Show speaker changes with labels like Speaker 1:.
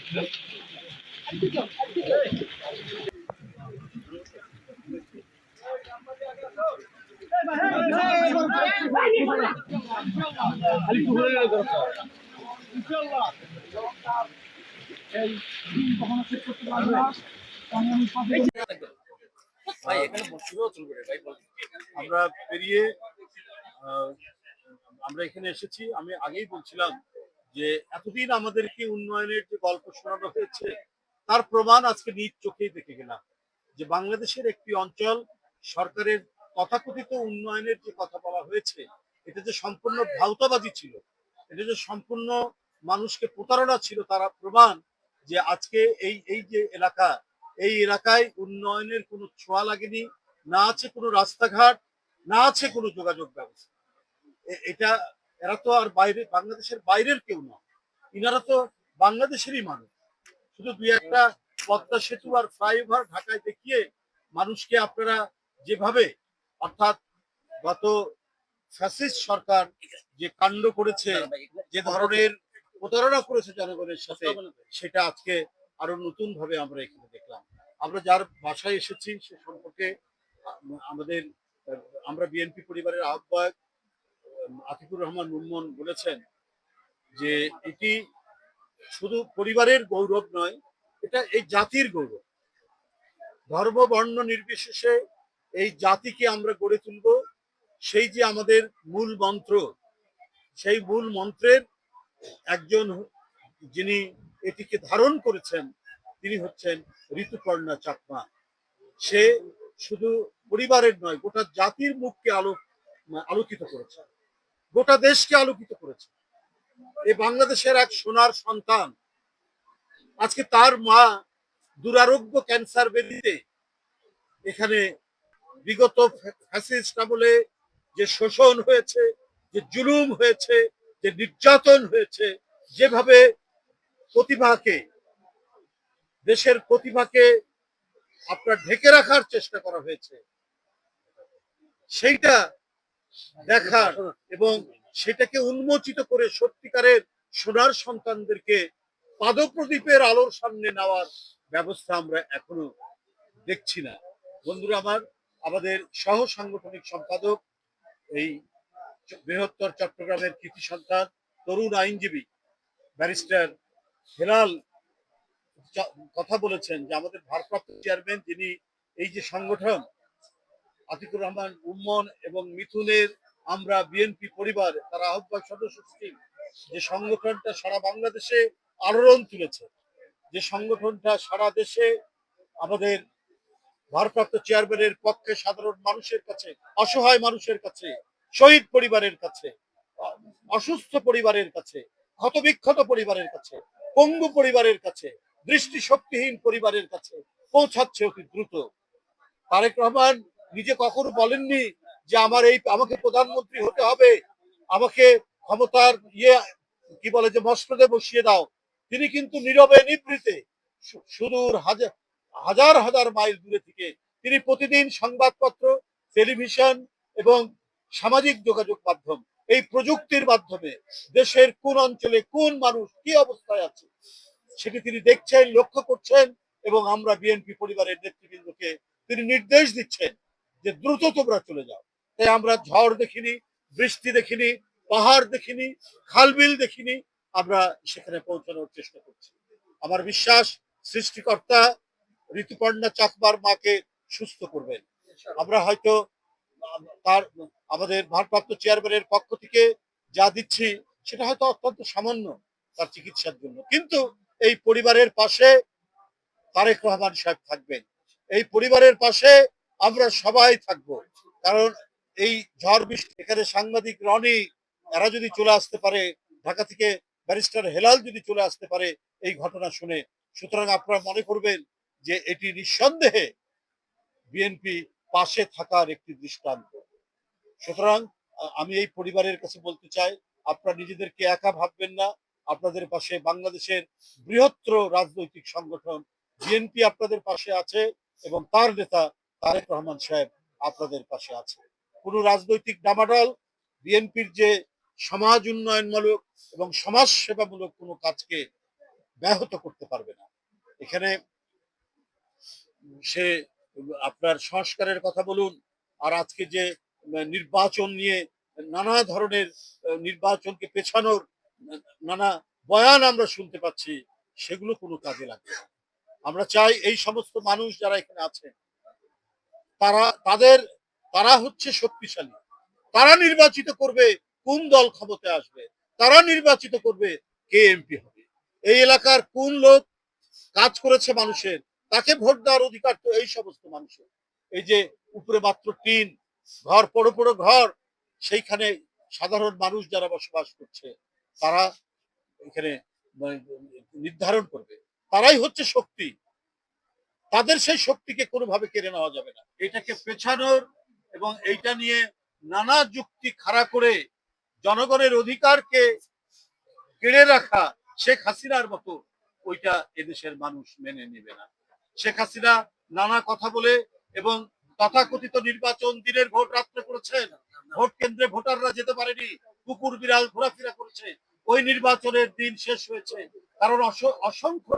Speaker 1: আমরা পেরিয়ে আমরা এখানে এসেছি। আমি আগেই বলছিলাম যে এতদিন আমাদেরকে উন্নয়নের যে গল্প শোনানো হয়েছে তার প্রমাণ আজকে নিজ চোখেই দেখে গেলাম যে বাংলাদেশের একটি অঞ্চল সরকারের তথাকথিত উন্নয়নের যে কথা বলা হয়েছে এটা যে সম্পূর্ণ ভাউতাবাজি ছিল, এটা যে সম্পূর্ণ মানুষকে প্রতারণা ছিল, তারা প্রমাণ যে আজকে এই এই যে এলাকা, এই এলাকায় উন্নয়নের কোনো ছোঁয়া লাগেনি, না আছে কোনো রাস্তাঘাট, না আছে কোনো যোগাযোগ ব্যবস্থা। এটা এরা তো আর বাইরে বাংলাদেশের বাইরের কেউ না, ইনারা তো বাংলাদেশেরই মানুষ। শুধু দুই একটা পদ্মা সেতু আর ফ্লাইওভার ঢাকায় দেখিয়ে মানুষকে আপনারা যেভাবে, অর্থাৎ গত ফ্যাসিস্ট সরকার যে কাণ্ড করেছে, যে ধরনের প্রতারণা করেছে জনগণের সাথে, সেটা আজকে আরো নতুন ভাবে আমরা এখানে দেখলাম। আমরা যার বাসায় এসেছি সে সম্পর্কে আমাদের আমরা বিএনপি পরিবারের আহ্বায়ক আতিকুর রহমান মুনমুন বলেছেন যে এটি শুধু পরিবারের গৌরব নয়, এটা এই জাতির গৌরব। ধর্ম বর্ণ নির্বিশেষে এই জাতিকে আমরা গড়ে তুলব, সেই যে আমাদের মূল মন্ত্র, সেই মূল মন্ত্রের একজন যিনি এটিকে ধারণ করেছেন তিনি হচ্ছেন ঋতুপর্ণা চাকমা। সে শুধু পরিবারের নয়, গোটা জাতির মুখকে আলোকিত করেছে, গোটা দেশকে আলোকিত করেছে। এই বাংলাদেশের এক সোনার সন্তান, আজকে তার মা দুরারোগ্য ক্যান্সার ব্যাধিতে এখানে বিগত ফ্যাসিস্ট আমলে যে শোষণ হয়েছে, যে জুলুম হয়েছে, যে নির্যাতন হয়েছে, যেভাবে প্রতিভাকে, দেশের প্রতিভাকে আপনার ঢেকে রাখার চেষ্টা করা হয়েছে, সেইটা দেখার এবং সেটাকে উন্মোচিত করে সত্যিকারের সোনার সন্তানদেরকে পাদপ্রদীপের আলোর সামনে নেওয়ার ব্যবস্থা আমরা এখনো দেখছি না। বন্ধুরা আমার, আমাদের সহ সাংগঠনিক সম্পাদক, এই বৃহত্তর চট্টগ্রামের কৃতি সন্তান, তরুণ আইনজীবী ব্যারিস্টার হেলাল কথা বলেছেন যে আমাদের ভারপ্রাপ্ত চেয়ারম্যান যিনি এই যে সংগঠন আতিকুর রহমান মুনমুন এবং মিথুনের আমরা বিএনপি পরিবার তার আহ্বায়ক সদস্য টিম, যে সংগঠনটা সারা বাংলাদেশে আলোড়ন তুলেছে, যে সংগঠনটা সারা দেশে আমাদের ভারপ্রাপ্ত চেয়ারম্যানের পক্ষে সাধারণ মানুষের কাছে, অসহায় মানুষের কাছে, শহীদ পরিবারের কাছে, অসুস্থ পরিবারের কাছে, ক্ষতবিক্ষত পরিবারের কাছে, পঙ্গু পরিবারের কাছে, দৃষ্টিশক্তিহীন পরিবারের কাছে পৌঁছাচ্ছে অতি দ্রুত। তারেক রহমান নিজে কখনো বলেননি যে আমাকে প্রধানমন্ত্রী হতে হবে, আমাকে ক্ষমতার কি বলে যে মসনদে বসিয়ে দাও। তিনি কিন্তু নীরবে নিভৃতে সুদূর হাজার হাজার মাইল দূরে থেকে তিনি প্রতিদিন সংবাদপত্র, টেলিভিশন এবং সামাজিক যোগাযোগ মাধ্যম, এই প্রযুক্তির মাধ্যমে দেশের কোন অঞ্চলে কোন মানুষ কি অবস্থায় আছে সেটি তিনি দেখছেন, লক্ষ্য করছেন এবং আমরা বিএনপি পরিবারের নেতৃবৃন্দকে তিনি নির্দেশ দিচ্ছেন যে দ্রুত তোমরা চলে যাও। তাই আমরা ঝড় দেখিনি, বৃষ্টি দেখিনি, পাহাড় দেখিনি, খালবিল দেখিনি, আমরা সেখানে পৌঁছানোর চেষ্টা করছি। আমার বিশ্বাস সৃষ্টিকর্তা ঋতুপর্ণা চাকমার মাকে সুস্থ করবেন। আমরা হয়তো তার আমাদের ভারপ্রাপ্ত চেয়ারম্যানের পক্ষ থেকে যা দিচ্ছি সেটা হয়তো অত্যন্ত সামান্য তার চিকিৎসার জন্য, কিন্তু এই পরিবারের পাশে তারেক রহমান সাহেব থাকবেন, এই পরিবারের পাশে আমরা সবাই থাকব। কারণ এই ঝড় বৃষ্টি এখানে সাংবাদিক রনি এরা যদি চলে আসতে পারে, ঢাকা থেকে ব্যারিস্টার হেলাল যদি চলে আসতে পারে এই ঘটনা শুনে, সুতরাং আপনারা মনে করবেন যে এটি নিঃসন্দেহে বিএনপি পাশে থাকার একটি দৃষ্টান্ত। সুতরাং আমি এই পরিবারের কাছে বলতে চাই, আপনারা নিজেদেরকে একা ভাববেন না, আপনাদের পাশে বাংলাদেশের বৃহত্তর রাজনৈতিক সংগঠন বিএনপি আপনাদের পাশে আছে এবং তার নেতা তারেক রহমান সাহেব আপনাদের পাশে আছে। কোন রাজনৈতিক ডামাডল বিএনপির যে সমাজ উন্নয়নমূলক এবং সমাজ সেবামূলক কোনো কাজকে ব্যাহত করতে পারবে না। এখানে সে আপনার সংস্কারের কথা বলুন, আর আজকে যে নির্বাচন নিয়ে নানা ধরনের নির্বাচনকে পেছানোর নানা বয়ান আমরা শুনতে পাচ্ছি, সেগুলো কোনো কাজে লাগবে না। আমরা চাই এই সমস্ত মানুষ যারা এখানে আছেন, তারা তাদের তারা হচ্ছে শক্তিশালী। তারা নির্বাচিত করবে কোন দল ক্ষমতায় আসবে, তারা নির্বাচিত করবে কে এমপি হবে। এই এলাকার কোন লোক কাজ করেছে মানুষের, তাকে ভোট দেওয়ার অধিকার তো এই সমস্ত মানুষের। এই যে উপরে মাত্র টিন ঘর, পড়ো পড়ো ঘর, সেইখানে সাধারণ মানুষ যারা বসবাস করছে, তারা এখানে নির্ধারণ করবে। তারাই হচ্ছে শক্তি, তাদের সেই শক্তিকে কোনোভাবে কেড়ে নেওয়া যাবে না। এটাকে পেছানোর এবং এইটা নিয়ে নানা যুক্তি খাড়া করে জনগণের অধিকারকে কেড়ে রাখা শেখ হাসিনার মতো, ওইটা এদেশের মানুষ মেনে নেবে না। শেখ হাসিনা নানা কথা বলে এবং তথাকথিত নির্বাচন দিনের ভোট রাত্রে করেছেন, ভোট কেন্দ্রে ভোটাররা যেতে পারেনি, কুকুর বিড়াল ঘোরাফেরা করেছে। ওই নির্বাচনের দিন শেষ হয়েছে, কারণ অসংখ্য